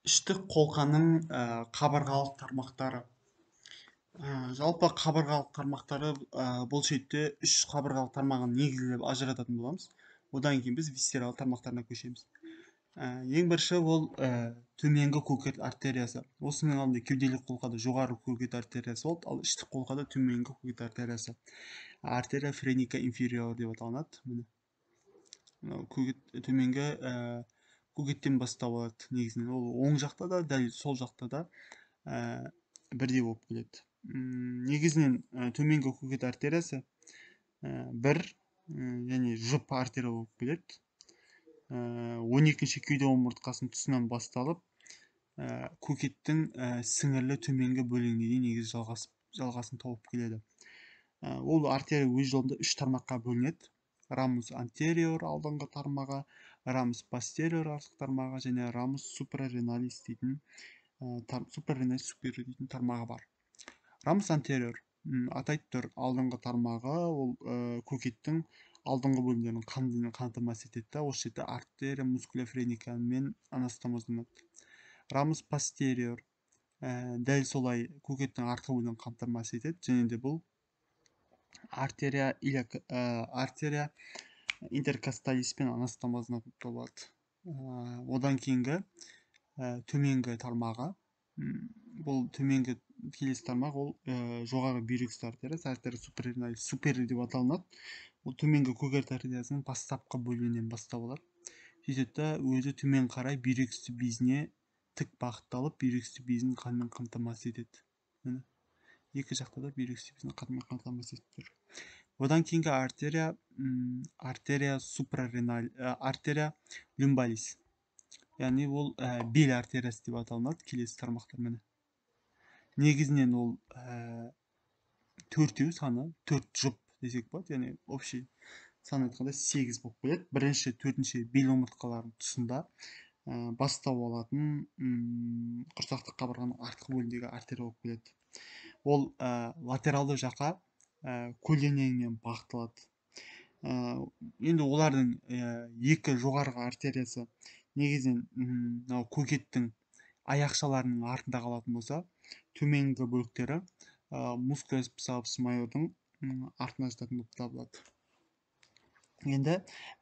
Іштік қолқаның қабырғалық тармақтары. Жалпы қабырғалық тармақтары бұл шетте үш қабырғалық тармағын негізгілеп ажырататын боламыз. Одан кейін біз висцералық тармақтарына көшеміз. Ең бірінші ол төменгі көкірек артериясы. Осының алдында кеуделік қолқада жоғары көкірек артериясы болды, ал іштік қолқада төменгі көкірек артериясы. Артерия френика инфериор деп аталынады. Төменгі көкеттен бастау алады негізінен. Ол оң жақта да, дәл сол жақта да бірдей болып келеді. Негізінен төменгі көкет артериясы бір және жұп артерия болып келеді. 12-ші кеуде омыртқасының тұсынан басталып, көкеттің сіңірлі төменгі бөлігіне дейін негізі жалғасын тауып келеді. Ол артерия өз жолында үш тармаққа бөлінеді. Рамус антериор алдыңғы тармағы, рамус постериор артқы тармағы және рамус супрареналис дейтін супрареналис супериор дейтін тармағы бар. Рамус антериор атайды тұр, алдыңғы тармағы ол көкеттің алдыңғы бөлімдерін қанмен қамтамасыз етеді. Осы жерде артерия мускулофреникамен анастомозданады. Рамус постериор дәл солай көкеттің артқы бөлігін қамтамасыз етеді, және де бұл артерия интеркосталиспен анастомозданады болады. Одан кейінгі төменгі тармағы, бұл төменгі келесі тармақ, ол жоғары бүйректі артериясы, артерия супрареналис супериор деп аталынады. Ол төменгі көкірек артериясының бастапқы бөлігінен бастау алады. Сөйтеді өзі төмен қарай бүйрек үсті безіне тік бағытталып, бүйрек үсті безін қанмен қамтамасыз етеді. Екі жақта да бүйрек үсті безін қанмен қамтамасыз етіп тұр. Одан кейінгі артерия люмбалис, яғни ол бел артериясы деп аталынады. Келесі тармақтар міне. Негізінен ол төртеу саны, төрт жұп десек болады, яғни общий сан айтқанда 8 болып келеді. Бірінші, төртінші бел омыртқаларының тұсында бастау алатын құрсақтық қабырғаның артқы бөлігіндегі артерия болып келеді. Ол латералды жаққа көлденеңінен бағытталады. Енді олардың екі жоғарғы артериясы негізінен көкеттің аяқшаларының артында қалатын болса, төменгі бөліктері мускулус псалмус майордың артына жататын болып табылады. Енді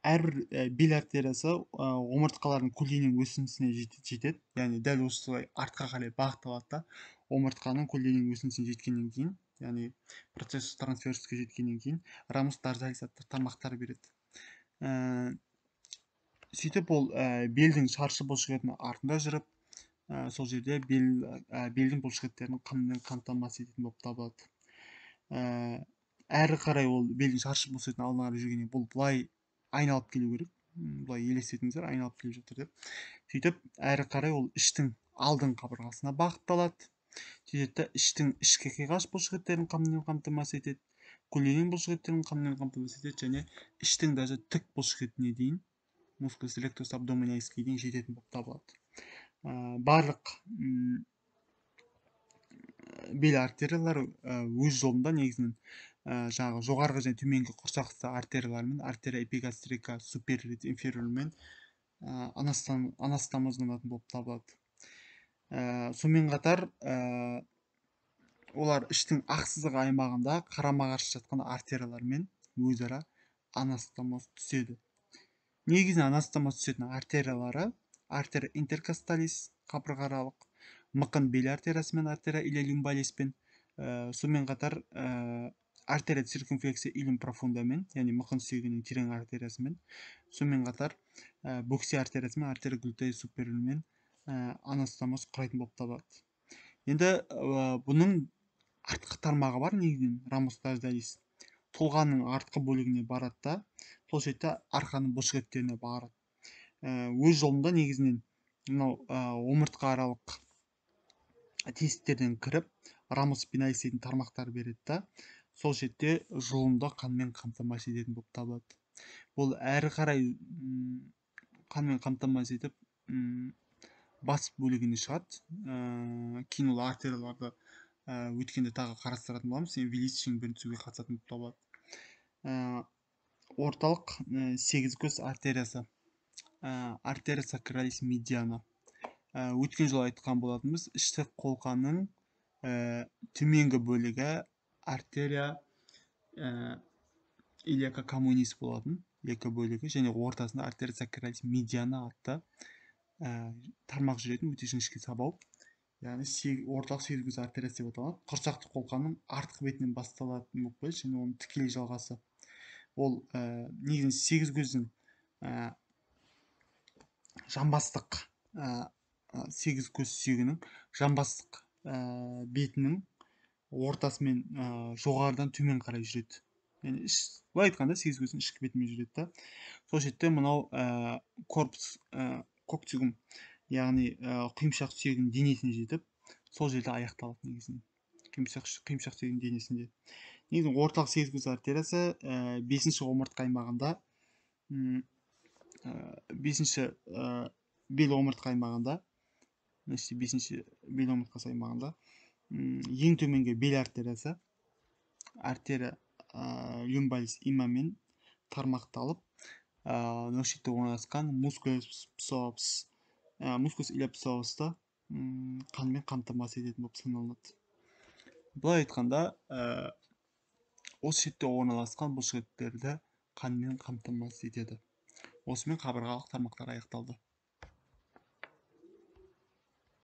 әрбір бел артериясы омыртқалардың көлденең өсіндісіне жетеді, яғни дәл осылай артқа қарай бағытталады да, омыртқаның көлденең өсіндісіне жеткеннен кейін, яғни процесс трансверске жеткеннен кейін рамус дорзалис атты тармақтар береді. Сөйтіп ол белдің шаршы бұлшықетінің артында жүріп, сол жерде белдің бұлшықеттерін қанмен қамтамасыз ететін болып табылады. Әрі қарай ол белдің шаршы бұлшықетінің алдына қарай жүргеннен бұл былай айналып келу керек. Былай елестетіңіздер, айналып келіп жатыр деп. Сөйтіп әрі қарай ол іштің алдыңғы қабырғасына бағытталады. Сөйтеді іштің ішкі қиғаш бұлшықеттерін қанмен қамтамасыз етеді, көлденең бұлшықеттерін қанмен қамтамасыз етеді, және іштің даже тік бұлшықетіне дейін, мускулус ректус абдоминалиске дейін жететін болып табылады. Барлық бел артериялар өз жолында негізінен жаңағы жоғарғы және төменгі құрсақты артериялармен, артерия эпигастрика супериор инфериормен анастомозданатын болып табылады. Сонымен қатар олар іштің ақ сызығы аймағында қарама-қарсы жатқан артериялармен өзара анастомоз түседі. Негізінен анастомоз түсетін артериялары артерия интеркосталис қабырғааралық, мықын бел артериясымен, артерия илиолюмбалиспен, сонымен қатар артерия циркумфлексия илиум профундамен, яғни мықын сүйегінің терең артериясымен, сонымен қатар бөксе артериясымен, артерия глютеус супериормен анастомоз құрайтын болып табылады. Енді бұның артқы тармағы бар, негізінен рамус дорзалис. Тұлғаның артқы бөлігіне барады да, сол жерде арқаның бұлшықеттеріне барады. Өз жолында негізінен мынау омыртқа аралық тесіктерден кіріп, рамус спиналис дейтін тармақтар береді да, сол жерде жұлынды қанмен қамтамасыз ететін болып табылады. Бұл әрі қарай қанмен қамтамасыз етіп, бас бөлігіне шығады. Кейін ол артерияларды өткенде тағы қарастыратын боламыз. Вилисичтің бірінші қатысатын болып табылады. Орталық сегіз көз артериясы, артерия сакралис медиана. өткен жолы айтқан болатынбыз, іштік қолқаның төменгі бөлігі артерия илияка коммунис болатын, екі бөлігі, және ортасында артерия сакралис медиана атты тармақ жүретін өте жіңішке сабау, яғни орталық сегіз көз артериясы деп аталады. Құрсақты қолқаның артқы бетінен басталатын болып келеді, және оның тікелей жалғасы. Ол негізінен сегіз көздің жамбастық сегіз көз сүйегінің жамбастық бетінің ортасымен жоғарыдан төмен қарай жүреді. Yani былай айтқанда сегіз көздің ішкі бетімен жүреді да. Сол жерде мынау корпус коктигум, яғни құйымшақ сүйегінің денесіне жетіп, сол жерде аяқталады негізінен. Құйымшақ сүйегінің денесінде. Негізінен орталық сегіз көз артериясы 5-ші омыртқа аймағында, 5-ші бел омыртқа аймағында, 5-ші бел омыртқасы аймағында ең төменгі бел артериясы, артерия люмбалис имамен тармақталып, мына жерде орналасқан мускулус iliopsoasты қанмен қамтамасыз ететін болып саналады. Былай айтқанда, осы жерде орналасқан бұлшықеттерді қанмен қамтамасыз етеді. Осымен қабырғалық тармақтар аяқталды.